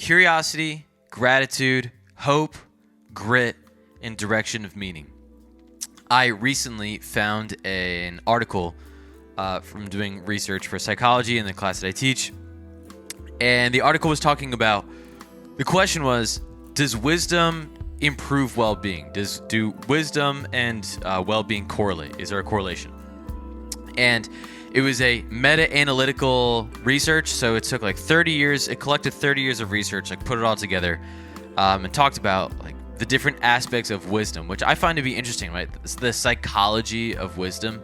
curiosity, gratitude, hope, grit, and direction of meaning. I recently found an article from doing research for psychology in the class that I teach. And the article was talking about, the question was, does wisdom improve well-being? Do wisdom and well-being correlate? Is there a correlation? And it was a meta-analytical research, so it took like 30 years. It collected 30 years of research, like put it all together, and talked about like the different aspects of wisdom, which I find to be interesting, right? It's the psychology of wisdom,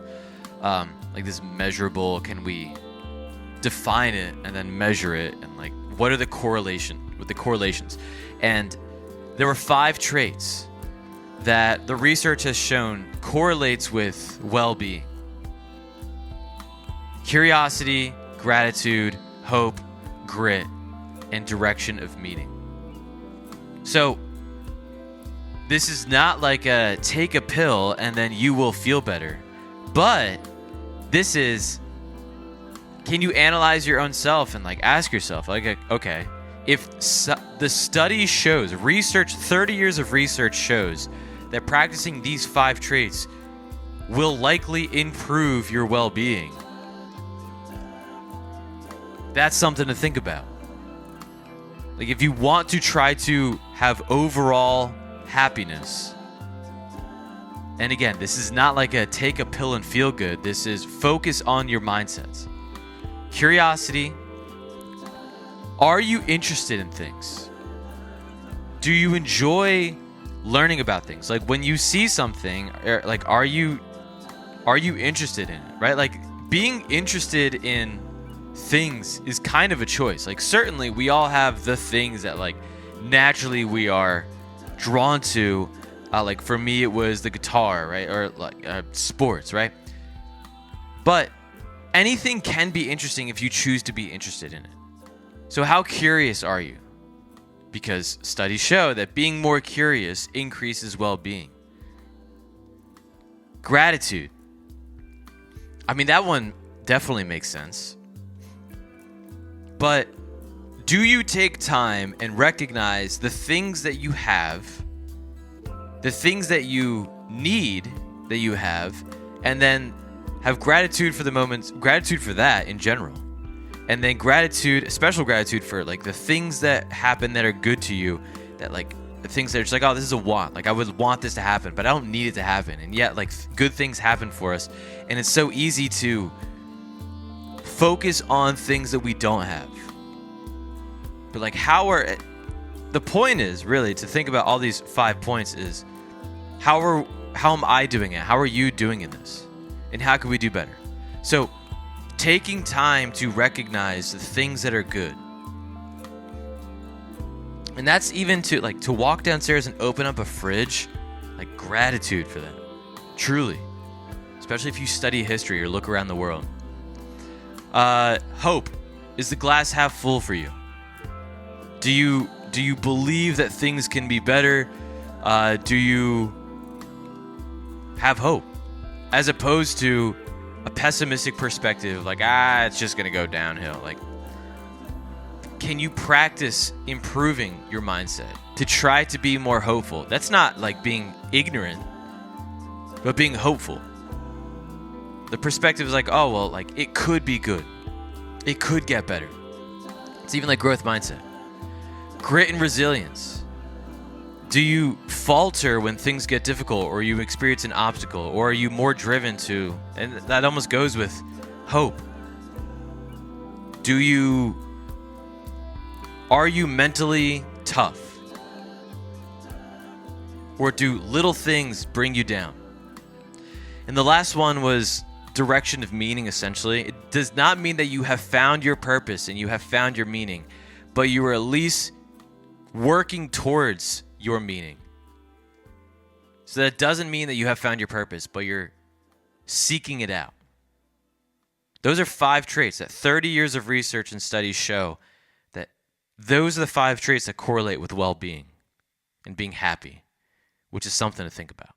like this measurable. Can we define it and then measure it, and like what are the correlations? And there were 5 traits that the research has shown correlates with well-being: curiosity, gratitude, hope, grit, and direction of meaning. So this is not like a take a pill and then you will feel better, but this is, can you analyze your own self and like ask yourself, like, okay, if the study shows, 30 years of research shows that practicing these 5 traits will likely improve your well-being, that's something to think about. Like, if you want to try to have overall happiness, and again, this is not like a take a pill and feel good. This is focus on your mindsets. Curiosity. Are you interested in things? Do you enjoy learning about things? Like when you see something, like are you interested in it, right? Like being interested in things is kind of a choice. Like certainly we all have the things that like naturally we are drawn to. Like for me it was the guitar, right? Or like sports, right? But anything can be interesting if you choose to be interested in it. So how curious are you? Because studies show that being more curious increases well-being. Gratitude. I mean, that one definitely makes sense. But do you take time and recognize the things that you have, the things that you need that you have, and then have gratitude for the moments, gratitude for that in general? And then gratitude, special gratitude for like the things that happen that are good to you, that like the things that are just like, oh, this is a want. Like I would want this to happen, but I don't need it to happen. And yet like good things happen for us. And it's so easy to focus on things that we don't have. But like the point is really to think about all these 5 points is how am I doing it? How are you doing in this? And how can we do better? So taking time to recognize the things that are good. And that's even to walk downstairs and open up a fridge, like gratitude for that. Truly. Especially if you study history or look around the world. Hope. Is the glass half full for you? Do you believe that things can be better? Do you have hope? As opposed to a pessimistic perspective, like, it's just going to go downhill. Like, can you practice improving your mindset to try to be more hopeful? That's not like being ignorant, but being hopeful. The perspective is like, oh, well, like it could be good. It could get better. It's even like growth mindset. Grit and resilience. Do you falter when things get difficult, or you experience an obstacle, or are you more driven to, and that almost goes with hope. Are you mentally tough? Or do little things bring you down? And the last one was direction of meaning, essentially. It does not mean that you have found your purpose and you have found your meaning, but you are at least working towards your meaning. So that doesn't mean that you have found your purpose, but you're seeking it out. Those are 5 traits that 30 years of research and studies show that those are the 5 traits that correlate with well-being and being happy, which is something to think about.